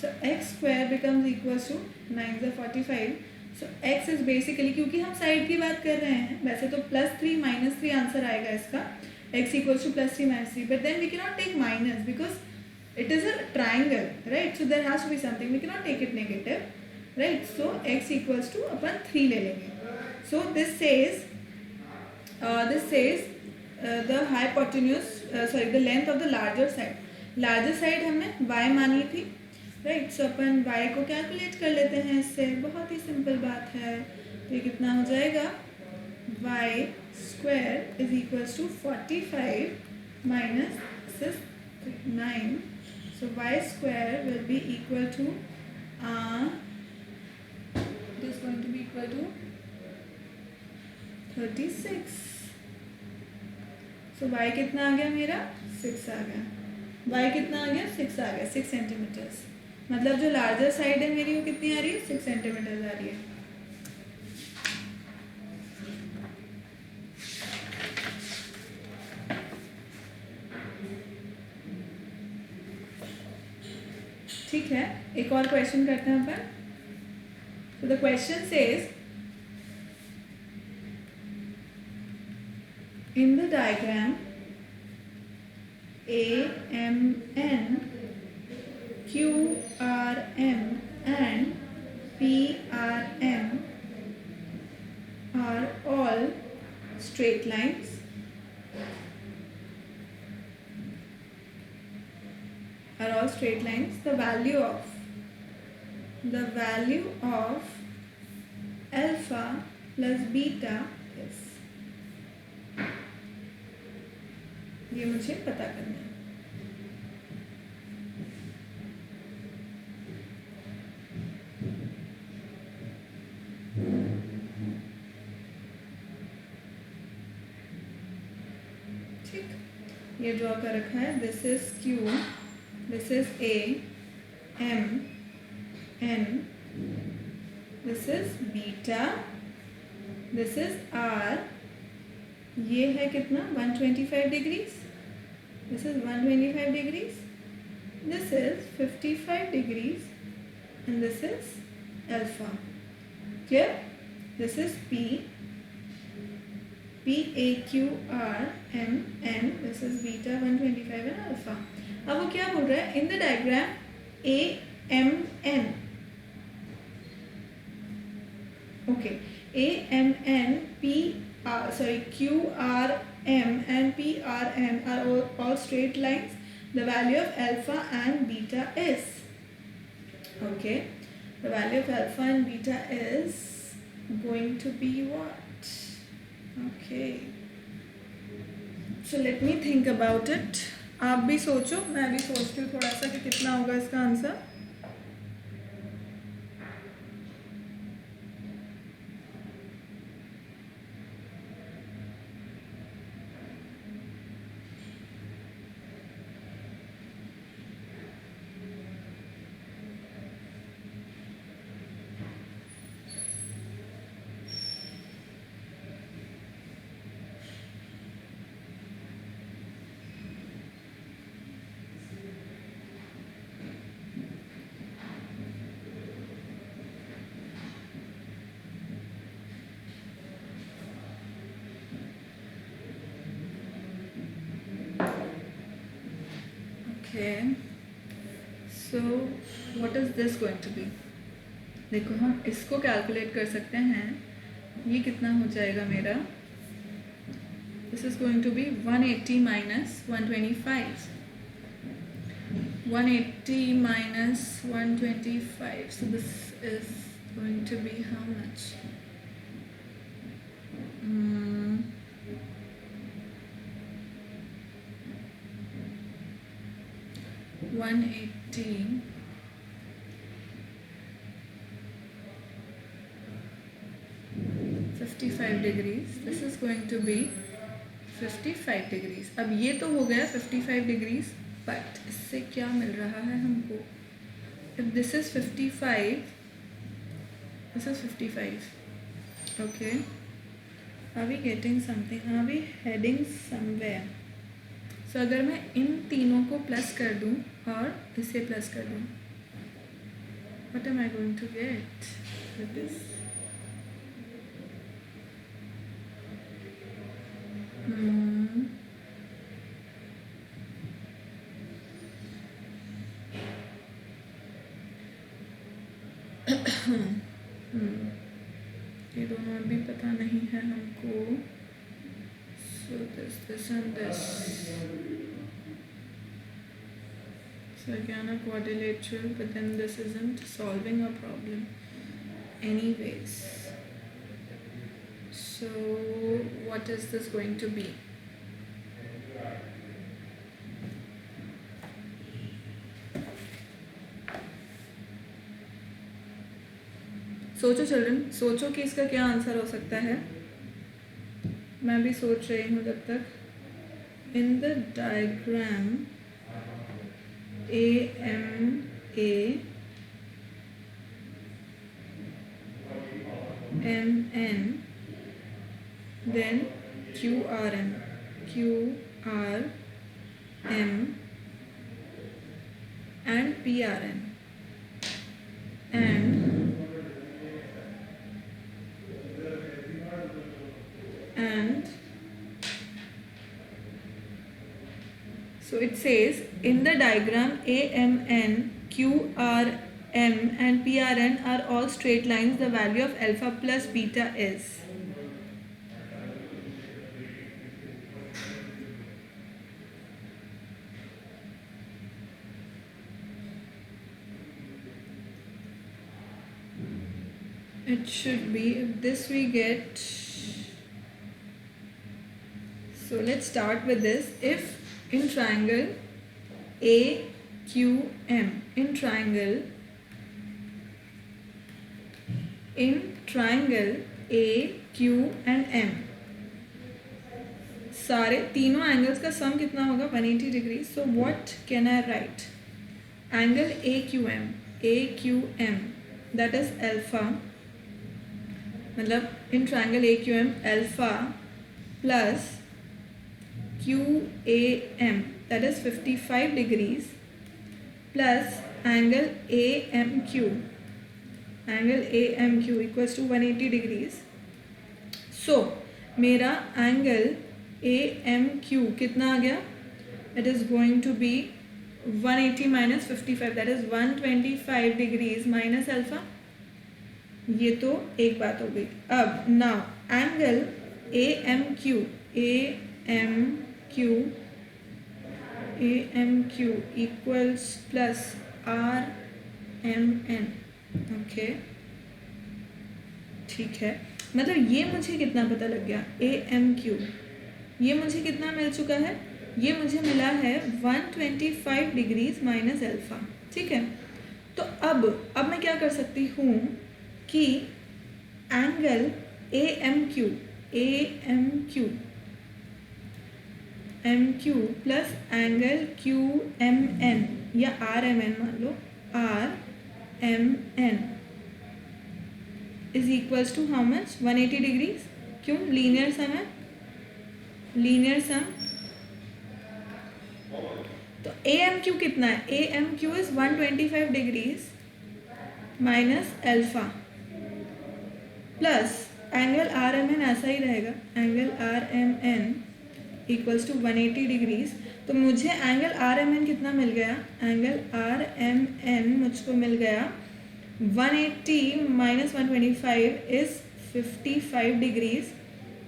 So x square becomes equals to 9 is 45. So x is basically, क्योंकि हम साइड की बात कर रहे हैं, वैसे तो +3 -3 आंसर आएगा इसका. x equals to +3 -3, but then we cannot take minus because it is a triangle, right? So there has to be something. We cannot take it negative, right? So x equals to अपन 3 ले लेंगे. So this says this says the hypotenuse, the length of the larger side. Larger side हमने y मानी थी, राइट. सो अपन y को कैलकुलेट कर लेते हैं इससे. बहुत ही सिंपल बात है. तो ये कितना हो जाएगा, y square is equals to 45 minus 9. So y square will be equal to it is going to be equal to 36. So y कितना आ गया मेरा, 6 आ गया. y कितना आ गया, 6 आ गया, 6 सेंटीमीटर्स. मतलब जो लार्जर साइड है मेरी वो कितनी आ रही है, 6 सेंटीमीटर्स आ रही है. ठीक है, एक और क्वेश्चन करते हैं अपन. So the question says, in the diagram AMN, QRM and PRM are all straight lines. The value of alpha plus beta is, ये मुझे पता करना है. ठीक, ये ड्रॉ कर रखा है. This is Q, this is A, M, N, this is beta, this is R. ये है कितना, 125 degrees. This is 125 degrees. This is 55 degrees. And this is alpha. Clear? This is P, A, Q, R, M, N. This is beta, 125 and alpha. अब वो क्या बोल रहा है, in the diagram AMN, okay, AMN, QRM and PRM are all straight lines. The value of alpha and beta is, okay, the value of alpha and beta is going to be what? Okay, so let me think about it. आप भी सोचो, मैं भी सोचती हूँ थोड़ा सा कि कितना होगा इसका answer. Okay, so what is this going to be? देखो हम इसको कैलकुलेट कर सकते हैं. ये कितना हो जाएगा मेरा, this is going to be 180 minus 125. 180 minus 125. So this is going to be how much? 180 55 degrees. This is going to be 55 degrees. अब ये तो हो गया 55 degrees, but इससे क्या मिल रहा है हमको? If this is 55, this is 55. Okay, are we getting something? Are we heading somewhere? So अगर मैं इन तीनों को प्लस कर दूं और इसे प्लस कर दूं, what am I going to get with this? ये दोनों अभी पता नहीं है हमको. is this and this. So again a quadrilateral, but then this isn't solving our problem anyways. So what is this going to be? सोचो चिल्ड्रन, सोचो कि इसका क्या आंसर हो सकता है. मैं भी सोच रही हूँ जब तक. In the diagram AMA MN then QRM and PRN and so it says in the diagram AMN, QRM and PRN are all straight lines. The value of alpha plus beta is. It should be, if this we get. So let's start with this. If in triangle AQM, in triangle A, Q and M, सारे तीनों एंगल्स का सम कितना होगा 180 degree. So what can I write? Angle AQM that is alpha, मतलब in triangle AQM alpha plus QAM that is 55 degrees plus angle AMQ equals to 180 degrees. So मेरा angle AMQ कितना आ गया? It is going to be 180 minus 55, that is 125 degrees minus alpha. ये तो एक बात हो गई. अब now angle AMQ equals plus RMN. Okay ठीक है, मतलब ये मुझे कितना पता लग गया? AMQ ये मुझे कितना मिल चुका है? ये मुझे मिला है 125 डिग्रीज माइनस अल्फा. ठीक है, तो अब मैं क्या कर सकती हूँ कि angle AMQ MQ plus angle QMN या RMN मान लो, RMN is equals to how much? 180 degrees. क्यों? लीनियर सम है, लीनियर सम. तो AMQ कितना है? AMQ is 125 degrees minus alpha plus angle RMN ऐसा ही रहेगा, angle RMN equals to 180 degrees. तो मुझे एंगल RMN कितना मिल गया? एंगल RMN मुझको मिल गया 180 माइनस 125 इज 55 डिग्रीज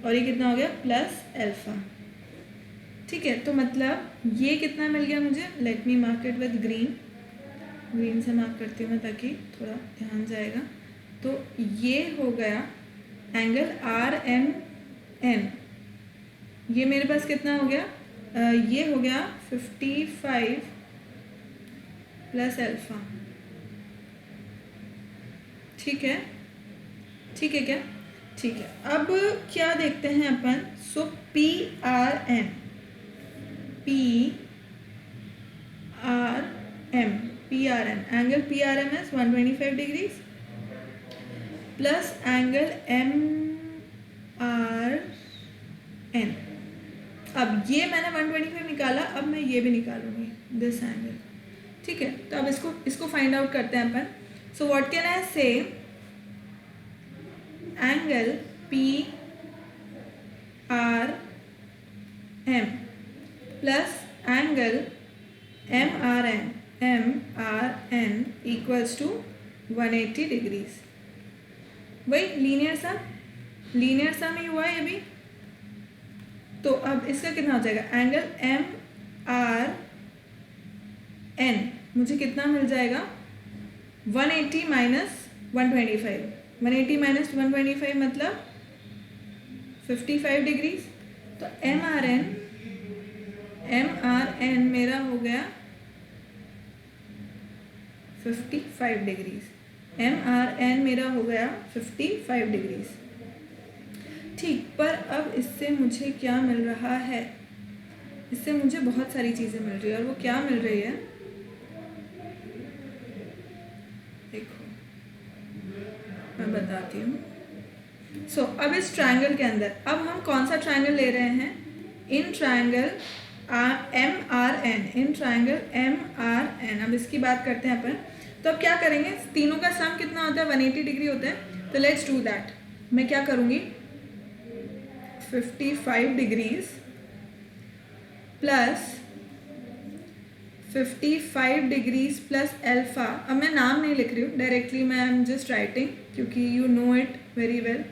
और ये कितना हो गया? Plus alpha. ठीक है, तो मतलब ये कितना मिल गया मुझे? Let me mark it with green से मार्क करती हूँ मैं ताकि थोड़ा ध्यान जाएगा. तो ये हो गया एंगल RMN. ये मेरे पास कितना हो गया? ये हो गया 55 प्लस अल्फा. ठीक है, ठीक है क्या? ठीक है, अब क्या देखते हैं अपन? सो PRM angle PRM is 125 degrees plus angle MRN. अब ये मैंने 125 निकाला, अब मैं ये भी निकालूंगी, दिस एंगल. ठीक है, तो अब इसको फाइंड आउट करते हैं अपन. सो what can I say? Angle PRM plus angle MRN equals to 180 degrees. वही लीनियर सम ही हुआ है ये भी. तो अब इसका कितना हो जाएगा, एंगल एम आर एन मुझे कितना मिल जाएगा, 180 माइनस 125, 180 माइनस 125 मतलब 55 डिग्रीज। तो एम आर एन मेरा हो गया 55 डिग्रीज, एम आर एन मेरा हो गया 55 डिग्रीज। ठीक, पर अब इससे मुझे क्या मिल रहा है, इससे मुझे बहुत सारी चीज़ें मिल रही है, और वो क्या मिल रही है देखो मैं बताती हूँ। सो अब इस ट्रायंगल के अंदर अब हम कौन सा ट्रायंगल ले रहे हैं, in triangle M R N, in triangle M R N. अब इसकी बात करते हैं अपन। तो अब क्या करेंगे, तीनों का सम कितना होता है, 180 डिग्री होता है। तो लेट्स डू दैट। मैं क्या करूँगी, 55 degrees plus 55 degrees plus alpha. अब मैं नाम नहीं लिख रही हूँ डायरेक्टली, मैं आई एम जस्ट राइटिंग, क्योंकि you know it very well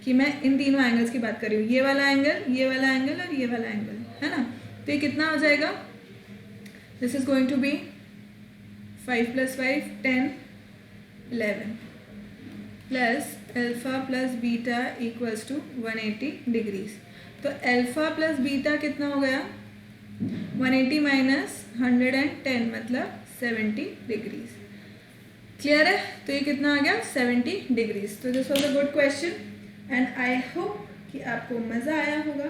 कि मैं इन तीनों एंगल्स की बात कर रही हूँ, ये वाला एंगल, ये वाला एंगल और ये वाला एंगल, है ना। तो ये कितना हो जाएगा, this is going to be 5 + 5 10 11 plus alpha plus beta equals to 180 degrees. तो अल्फा प्लस बीटा कितना हो गया, 180 माइनस 110 मतलब 70 डिग्रीज। क्लियर है, तो ये कितना आ गया 70 डिग्रीज। तो this was a good question and I hope कि आपको मज़ा आया होगा।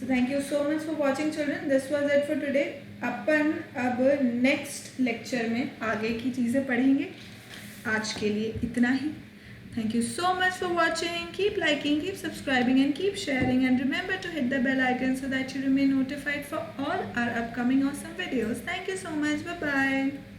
So thank you so much for watching children, this was it for today. अपन अब नेक्स्ट लेक्चर में आगे की चीज़ें पढ़ेंगे। आज के लिए इतना ही। Thank you so much for watching. Keep liking, keep subscribing and keep sharing, and remember to hit the bell icon so that you remain notified for all our upcoming awesome videos. Thank you so much. Bye bye.